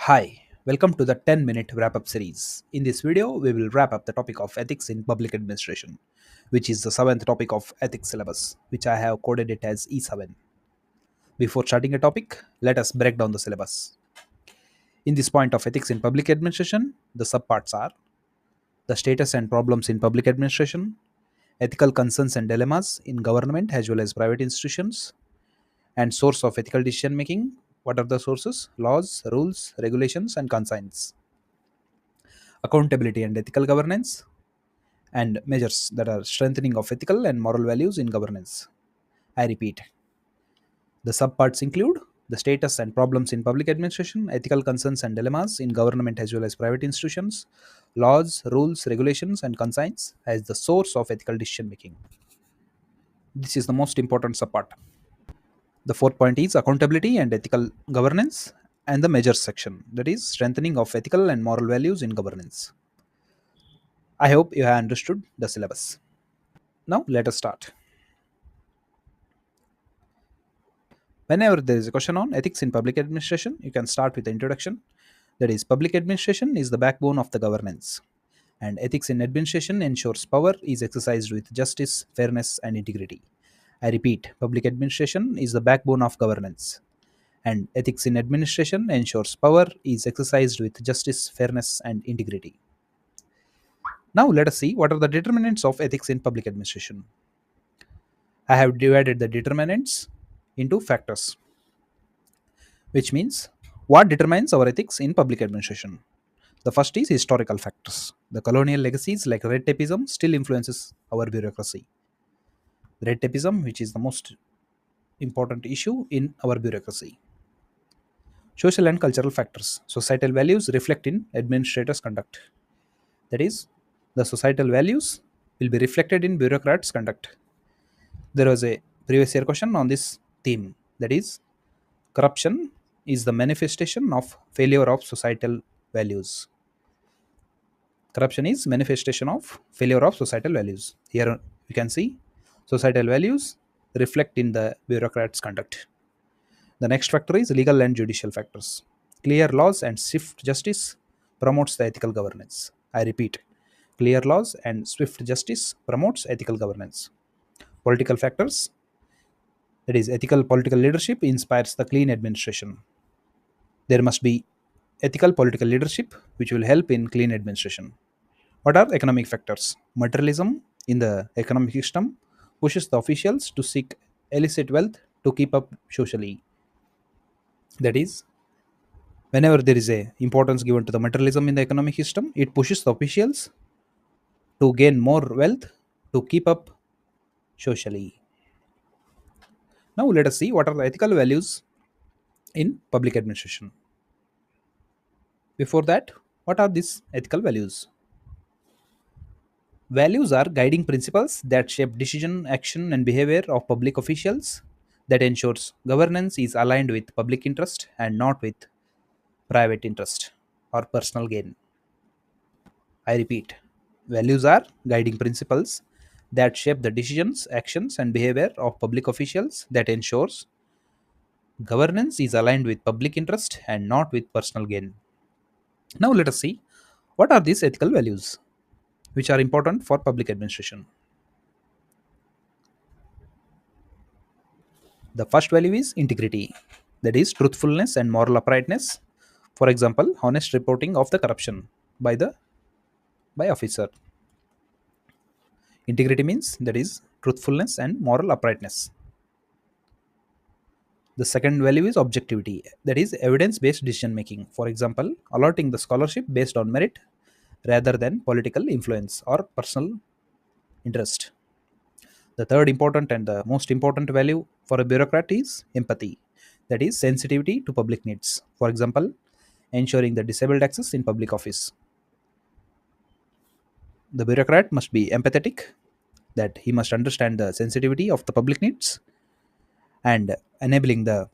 Hi, welcome to the 10-minute wrap-up series. In this video, we will wrap up the topic of ethics in public administration, which is the seventh topic of ethics syllabus, which I have coded it as E7. Before starting a topic, let us break down the syllabus. In this point of ethics in public administration, the subparts are the status and problems in public administration, ethical concerns and dilemmas in government as well as private institutions, and source of ethical decision making. What are the sources? Laws, rules, regulations, and conscience. Accountability and ethical governance, and measures that are strengthening of ethical and moral values in governance. I repeat, the subparts include the status and problems in public administration, ethical concerns and dilemmas in government as well as private institutions, laws, rules, regulations, and conscience as the source of ethical decision making. This is the most important subpart. The fourth point is accountability and ethical governance, and the measures section, that is strengthening of ethical and moral values in governance. I hope you have understood the syllabus. Now let us start. Whenever there is a question on ethics in public administration, you can start with the introduction. That is, public administration is the backbone of the governance, and ethics in administration ensures power is exercised with justice, fairness, and integrity. I repeat, public administration is the backbone of governance, and ethics in administration ensures power is exercised with justice, fairness, and integrity. Now, let us see what are the determinants of ethics in public administration. I have divided the determinants into factors, which means what determines our ethics in public administration. The first is historical factors. The colonial legacies like red tapeism still influences our bureaucracy. Red tapeism, which is the most important issue in our bureaucracy. Social and cultural factors. Societal values reflect in administrators' conduct. That is, the societal values will be reflected in bureaucrats' conduct. There was a previous year question on this theme. That is, corruption is the manifestation of failure of societal values. Corruption is manifestation of failure of societal values. Here you can see societal values reflect in the bureaucrats' conduct. The next factor is legal and judicial factors. Clear laws and swift justice promotes the ethical governance. I repeat, clear laws and swift justice promotes ethical governance. Political factors, that is, ethical political leadership inspires the clean administration. There must be ethical political leadership which will help in clean administration. What are economic factors? Materialism in the economic system pushes the officials to seek illicit wealth to keep up socially. That is, whenever there is a importance given to the materialism in the economic system, it pushes the officials to gain more wealth to keep up socially. Now let us see what are the ethical values in public administration. Before that, what are these ethical values? Values are guiding principles that shape decision, action, and behavior of public officials that ensures governance is aligned with public interest and not with private interest or personal gain. I repeat, values are guiding principles that shape the decisions, actions, and behavior of public officials that ensures governance is aligned with public interest and not with personal gain. Now let us see what are these ethical values which are important for public administration. The first value is integrity, that is truthfulness and moral uprightness. For example, honest reporting of the corruption by the by officer. Integrity means that is truthfulness and moral uprightness. The second value is objectivity, that is evidence based decision making. For example, allotting the scholarship based on merit rather than political influence or personal interest. The third important and the most important value for a bureaucrat is empathy, that is sensitivity to public needs. For example, ensuring the disabled access in public office. The bureaucrat must be empathetic, that he must understand the sensitivity of the public needs and enabling the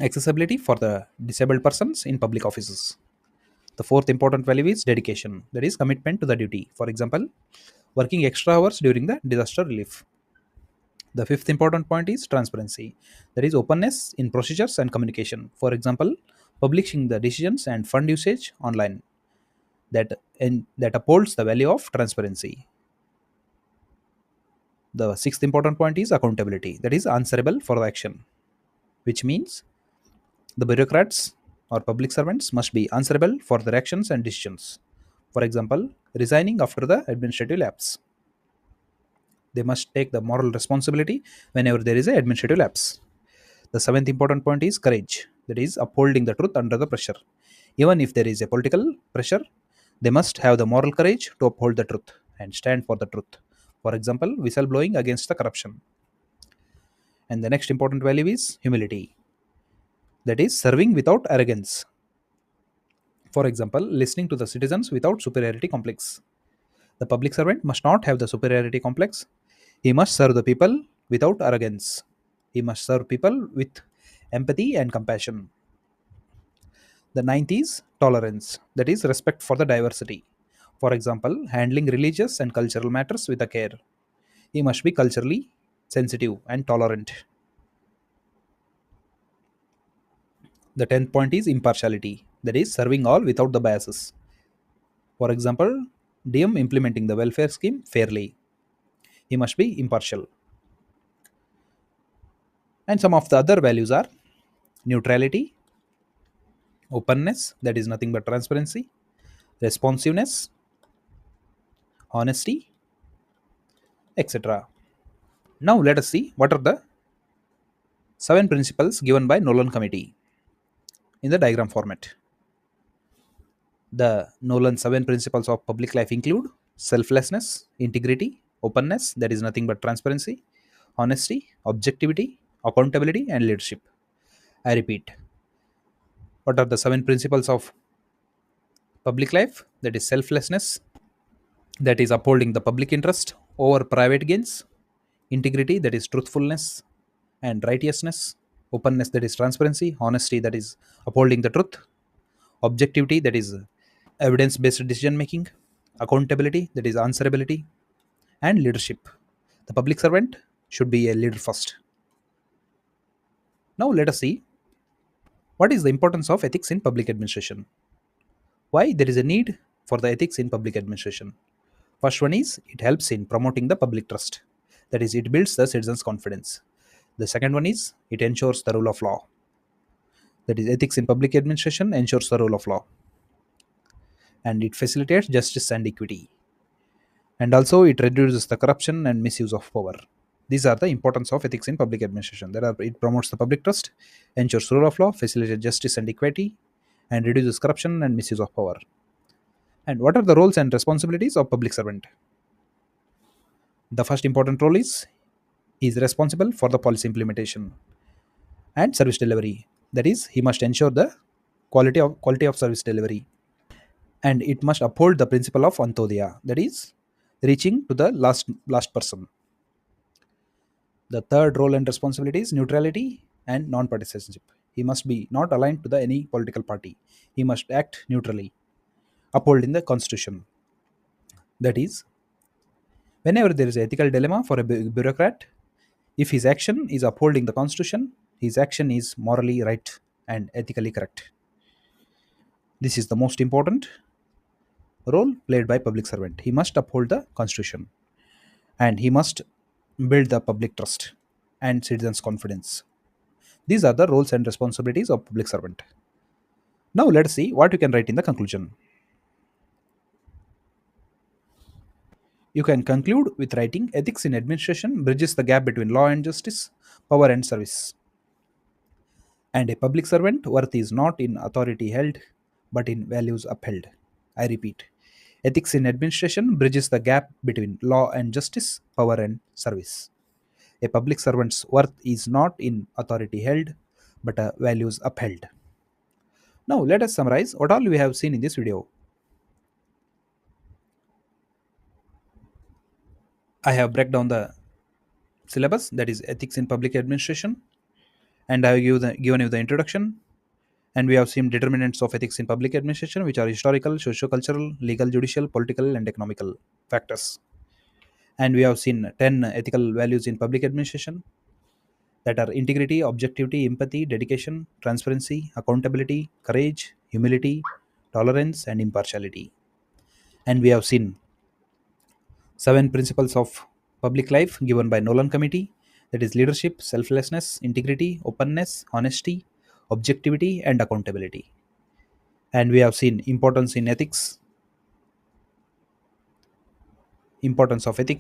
accessibility for the disabled persons in public offices. The fourth important value is dedication, that is commitment to the duty. For example, working extra hours during the disaster relief. The fifth important point is transparency, that is openness in procedures and communication. For example, publishing the decisions and fund usage online, that upholds the value of transparency. The sixth important point is accountability, that is answerable for the action, which means the bureaucrats or public servants must be answerable for their actions and decisions. For example, resigning after the administrative lapse. They must take the moral responsibility whenever there is an administrative lapse. The seventh important point is courage, that is upholding the truth under the pressure. Even if there is a political pressure, they must have the moral courage to uphold the truth and stand for the truth. For example, whistleblowing against the corruption. And the next important value is humility, that is serving without arrogance. For example, listening to the citizens without superiority complex. The public servant must not have the superiority complex. He must serve the people without arrogance. He must serve people with empathy and compassion. The ninth is tolerance, that is respect for the diversity. For example, handling religious and cultural matters with a care. He must be culturally sensitive and tolerant. The tenth point is impartiality, that is serving all without the biases. For example, DM implementing the welfare scheme fairly. He must be impartial. And some of the other values are neutrality, openness, that is nothing but transparency, responsiveness, honesty, etc. Now let us see what are the seven principles given by Nolan Committee in the diagram format. The Nolan seven principles of public life include selflessness, integrity, openness, that is nothing but transparency, honesty, objectivity, accountability, and leadership. I repeat, what are the seven principles of public life? That is selflessness, that is upholding the public interest over private gains, integrity, that is truthfulness and righteousness, openness, that is transparency, honesty, that is upholding the truth, objectivity, that is evidence based decision making, accountability, that is answerability, and leadership. The public servant should be a leader first. Now let us see what is the importance of ethics in public administration. Why there is a need for the ethics in public administration? First one is it helps in promoting the public trust. That is, it builds the citizens' confidence. The second one is it ensures the rule of law. That is, ethics in public administration ensures the rule of law. And it facilitates justice and equity. And also it reduces the corruption and misuse of power. These are the importance of ethics in public administration. There are it promotes the public trust, ensures rule of law, facilitates justice and equity, and reduces corruption and misuse of power. And what are the roles and responsibilities of public servant? The first important role is responsible for the policy implementation and service delivery. That is, he must ensure the quality of service delivery, and it must uphold the principle of antodaya, that is, reaching to the last person. The third role and responsibility is neutrality and non-partisanship. He must be not aligned to the any political party. He must act neutrally, upholding the constitution. That is, whenever there is an ethical dilemma for a bureaucrat, if his action is upholding the constitution, his action is morally right and ethically correct. This is the most important role played by public servant. He must uphold the constitution and he must build the public trust and citizens' confidence. These are the roles and responsibilities of public servant. Now let's see what you can write in the conclusion. You can conclude with writing ethics in administration bridges the gap between law and justice, power and service. And a public servant worth is not in authority held, but in values upheld. I repeat, ethics in administration bridges the gap between law and justice, power and service. A public servant's worth is not in authority held, but values upheld. Now let us summarize what all we have seen in this video. I have break down the syllabus, that is ethics in public administration, and I have given you the introduction, and we have seen determinants of ethics in public administration, which are historical, socio-cultural, legal, judicial, political, and economical factors. And we have seen 10 ethical values in public administration, that are integrity, objectivity, empathy, dedication, transparency, accountability, courage, humility, tolerance, and impartiality. And we have seen 7 principles of public life given by Nolan Committee, that is leadership, selflessness, integrity, openness, honesty, objectivity, and accountability. And we have seen importance of ethics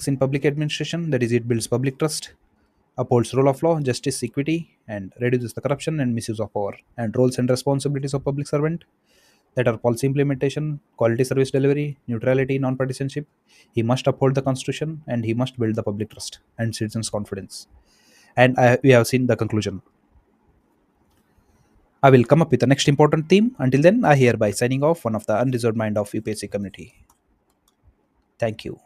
in public administration, that is it builds public trust, upholds rule of law, justice, equity, and reduces the corruption and misuse of power, and roles and responsibilities of public servant, that are policy implementation, quality service delivery, neutrality, non-partisanship. He must uphold the constitution and he must build the public trust and citizens' confidence. And we have seen the conclusion. I will come up with the next important theme. Until then, I hereby signing off, one of the unreserved mind of UPSC community. Thank you.